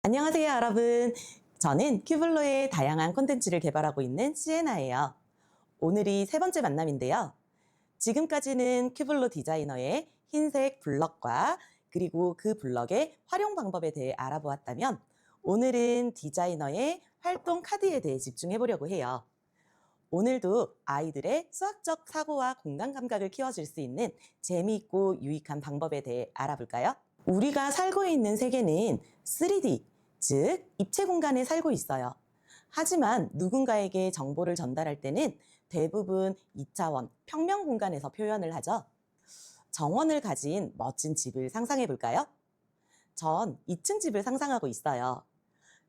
안녕하세요, 여러분. 저는 큐블로의 다양한 콘텐츠를 개발하고 있는 시에나예요. 오늘이 세 번째 만남인데요. 지금까지는 큐블로 디자이너의 흰색 블럭과 그리고 그 블럭의 활용 방법에 대해 알아보았다면 오늘은 디자이너의 활동 카드에 대해 집중해 보려고 해요. 오늘도 아이들의 수학적 사고와 공간 감각을 키워줄 수 있는 재미있고 유익한 방법에 대해 알아볼까요? 우리가 살고 있는 세계는 3D, 즉 입체 공간에 살고 있어요. 하지만 누군가에게 정보를 전달할 때는 대부분 2차원, 평면 공간에서 표현을 하죠. 정원을 가진 멋진 집을 상상해 볼까요? 전 2층 집을 상상하고 있어요.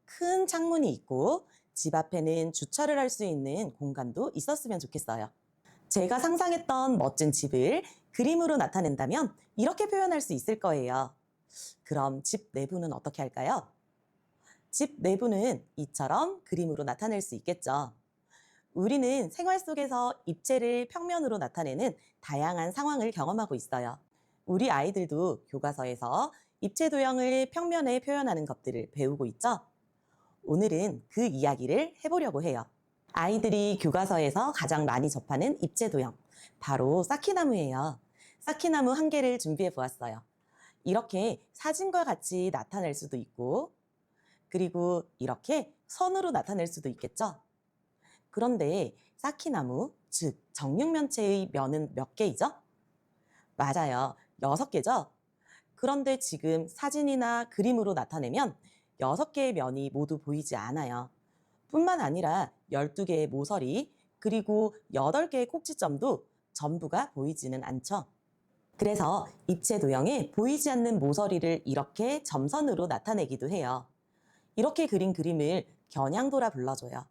큰 창문이 있고 집 앞에는 주차를 할 수 있는 공간도 있었으면 좋겠어요. 제가 상상했던 멋진 집을 그림으로 나타낸다면 이렇게 표현할 수 있을 거예요. 그럼 집 내부는 어떻게 할까요? 집 내부는 이처럼 그림으로 나타낼 수 있겠죠. 우리는 생활 속에서 입체를 평면으로 나타내는 다양한 상황을 경험하고 있어요. 우리 아이들도 교과서에서 입체 도형을 평면에 표현하는 것들을 배우고 있죠. 오늘은 그 이야기를 해보려고 해요. 아이들이 교과서에서 가장 많이 접하는 입체 도형, 바로 쌓기나무예요. 쌓기나무 한 개를 준비해 보았어요. 이렇게 사진과 같이 나타낼 수도 있고, 그리고 이렇게 선으로 나타낼 수도 있겠죠. 그런데 쌓기나무, 즉 정육면체의 면은 몇 개이죠? 맞아요. 6개죠? 그런데 지금 사진이나 그림으로 나타내면 6개의 면이 모두 보이지 않아요. 뿐만 아니라 12개의 모서리, 그리고 8개의 꼭지점도 전부가 보이지는 않죠. 그래서 입체 도형에 보이지 않는 모서리를 이렇게 점선으로 나타내기도 해요. 이렇게 그린 그림을 겨냥도라 불러줘요.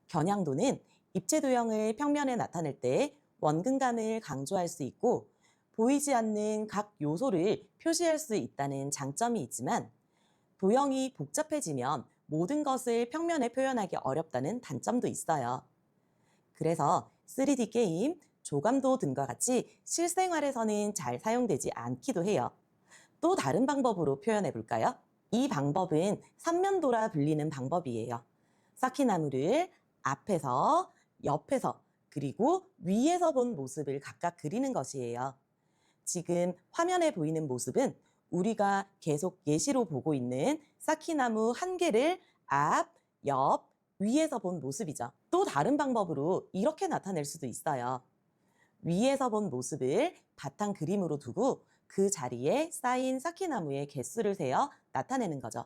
겨냥도는 입체 도형을 평면에 나타낼 때 원근감을 강조할 수 있고 보이지 않는 각 요소를 표시할 수 있다는 장점이 있지만 도형이 복잡해지면 모든 것을 평면에 표현하기 어렵다는 단점도 있어요. 그래서 3D 게임, 조감도 등과 같이 실생활에서는 잘 사용되지 않기도 해요. 또 다른 방법으로 표현해 볼까요? 이 방법은 삼면도라 불리는 방법이에요. 쌓기나무를 앞에서, 옆에서, 그리고 위에서 본 모습을 각각 그리는 것이에요. 지금 화면에 보이는 모습은 우리가 계속 예시로 보고 있는 쌓기나무 한 개를 앞, 옆, 위에서 본 모습이죠. 또 다른 방법으로 이렇게 나타낼 수도 있어요. 위에서 본 모습을 바탕 그림으로 두고 그 자리에 쌓인 쌓기나무의 개수를 세어 나타내는 거죠.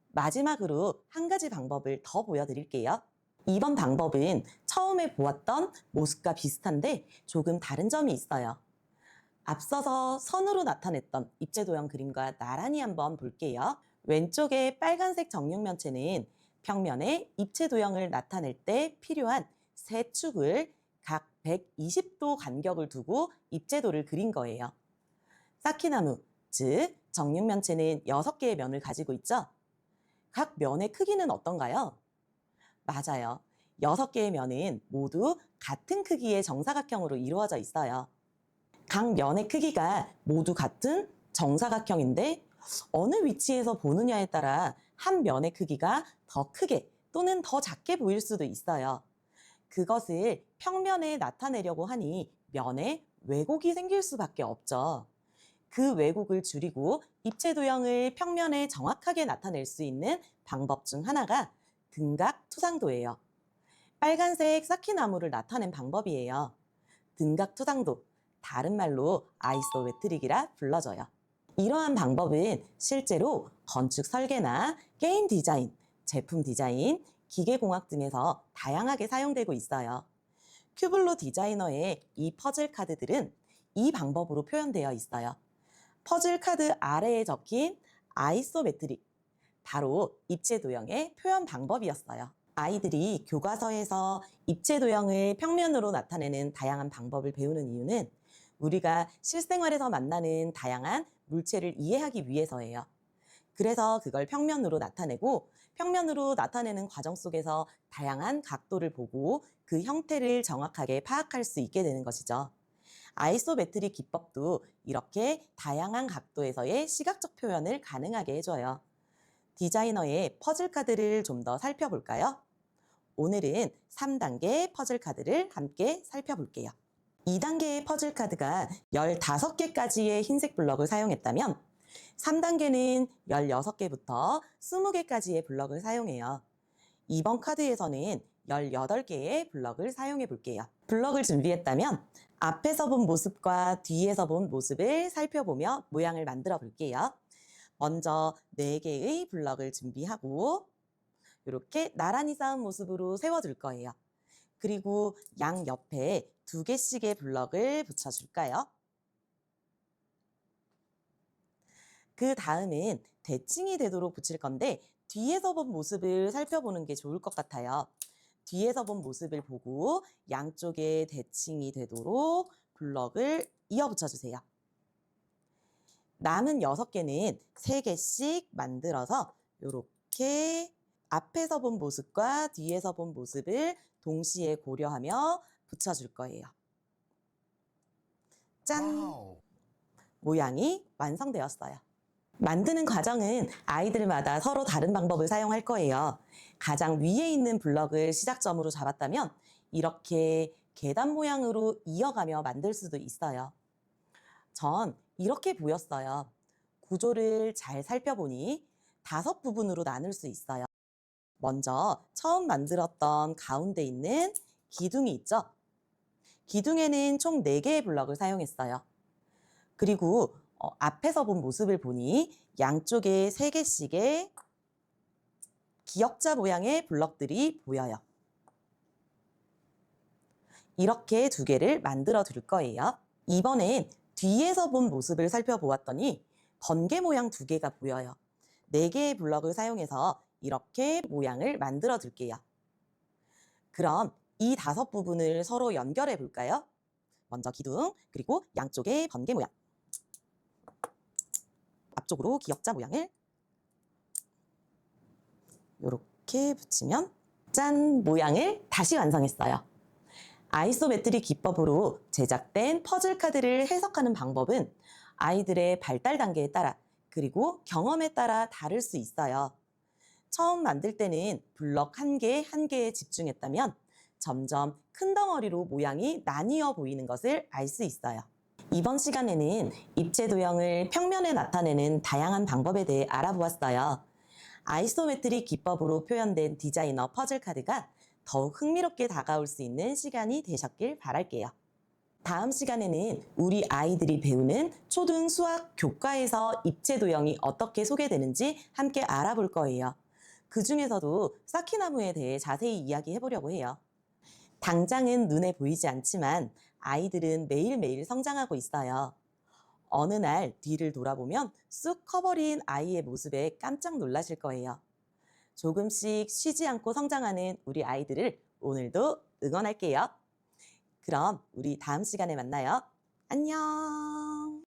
마지막으로 한 가지 방법을 더 보여드릴게요. 이번 방법은 처음에 보았던 모습과 비슷한데 조금 다른 점이 있어요. 앞서서 선으로 나타냈던 입체 도형 그림과 나란히 한번 볼게요. 왼쪽의 빨간색 정육면체는 평면에 입체 도형을 나타낼 때 필요한 세 축을 각 120도 간격을 두고 입체도를 그린 거예요. 쌓기나무, 즉 정육면체는 6개의 면을 가지고 있죠. 각 면의 크기는 어떤가요? 맞아요. 6개의 면은 모두 같은 크기의 정사각형으로 이루어져 있어요. 각 면의 크기가 모두 같은 정사각형인데 어느 위치에서 보느냐에 따라 한 면의 크기가 더 크게 또는 더 작게 보일 수도 있어요. 그것을 평면에 나타내려고 하니 면에 왜곡이 생길 수밖에 없죠. 그 왜곡을 줄이고 입체 도형을 평면에 정확하게 나타낼 수 있는 방법 중 하나가 등각 투상도예요. 빨간색 쌓기나무를 나타낸 방법이에요. 등각 투상도, 다른 말로 아이소메트릭이라 불러져요. 이러한 방법은 실제로 건축 설계나 게임 디자인, 제품 디자인, 기계공학 등에서 다양하게 사용되고 있어요. 큐블로 디자이너의 이 퍼즐 카드들은 이 방법으로 표현되어 있어요. 퍼즐 카드 아래에 적힌 아이소메트릭, 바로 입체 도형의 표현 방법이었어요. 아이들이 교과서에서 입체 도형을 평면으로 나타내는 다양한 방법을 배우는 이유는 우리가 실생활에서 만나는 다양한 물체를 이해하기 위해서예요. 그래서 그걸 평면으로 나타내고 평면으로 나타내는 과정 속에서 다양한 각도를 보고 그 형태를 정확하게 파악할 수 있게 되는 것이죠. 아이소메트릭 기법도 이렇게 다양한 각도에서의 시각적 표현을 가능하게 해줘요. 디자이너의 퍼즐 카드를 좀 더 살펴볼까요? 오늘은 3단계 퍼즐 카드를 함께 살펴볼게요. 2단계의 퍼즐 카드가 15개까지의 흰색 블럭을 사용했다면 3단계는 16개부터 20개까지의 블럭을 사용해요. 이번 카드에서는 18개의 블럭을 사용해 볼게요. 블럭을 준비했다면 앞에서 본 모습과 뒤에서 본 모습을 살펴보며 모양을 만들어 볼게요. 먼저 4개의 블럭을 준비하고 이렇게 나란히 쌓은 모습으로 세워둘 거예요. 그리고 양 옆에 2개씩의 블럭을 붙여줄까요? 그 다음은 대칭이 되도록 붙일 건데 뒤에서 본 모습을 살펴보는 게 좋을 것 같아요. 뒤에서 본 모습을 보고 양쪽에 대칭이 되도록 블럭을 이어 붙여주세요. 남은 6개는 3개씩 만들어서 이렇게 앞에서 본 모습과 뒤에서 본 모습을 동시에 고려하며 붙여줄 거예요. 짠! 와우. 모양이 완성되었어요. 만드는 과정은 아이들마다 서로 다른 방법을 사용할 거예요. 가장 위에 있는 블럭을 시작점으로 잡았다면 이렇게 계단 모양으로 이어가며 만들 수도 있어요. 전 이렇게 보였어요. 구조를 잘 살펴보니 5부분으로 나눌 수 있어요. 먼저 처음 만들었던 가운데 있는 기둥이 있죠? 기둥에는 총 4개의 블럭을 사용했어요. 그리고 앞에서 본 모습을 보니 양쪽에 3개씩의 기역자 모양의 블럭들이 보여요. 이렇게 2개를 만들어 둘 거예요. 이번엔 뒤에서 본 모습을 살펴보았더니 번개 모양 2개가 보여요. 4개의 블럭을 사용해서 이렇게 모양을 만들어 둘게요. 그럼 이 5부분을 서로 연결해 볼까요? 먼저 기둥, 그리고 양쪽에 번개 모양. 앞쪽으로 기역자 모양을 이렇게 붙이면 짠! 모양을 다시 완성했어요. 아이소메트릭 기법으로 제작된 퍼즐 카드를 해석하는 방법은 아이들의 발달 단계에 따라 그리고 경험에 따라 다를 수 있어요. 처음 만들 때는 블럭 한 개 한 개에 집중했다면 점점 큰 덩어리로 모양이 나뉘어 보이는 것을 알 수 있어요. 이번 시간에는 입체 도형을 평면에 나타내는 다양한 방법에 대해 알아보았어요. 아이소메트릭 기법으로 표현된 디자이너 퍼즐 카드가 더욱 흥미롭게 다가올 수 있는 시간이 되셨길 바랄게요. 다음 시간에는 우리 아이들이 배우는 초등 수학 교과에서 입체 도형이 어떻게 소개되는지 함께 알아볼 거예요. 그 중에서도 쌓기나무에 대해 자세히 이야기해 보려고 해요. 당장은 눈에 보이지 않지만 아이들은 매일매일 성장하고 있어요. 어느 날 뒤를 돌아보면 쑥 커버린 아이의 모습에 깜짝 놀라실 거예요. 조금씩 쉬지 않고 성장하는 우리 아이들을 오늘도 응원할게요. 그럼 우리 다음 시간에 만나요. 안녕!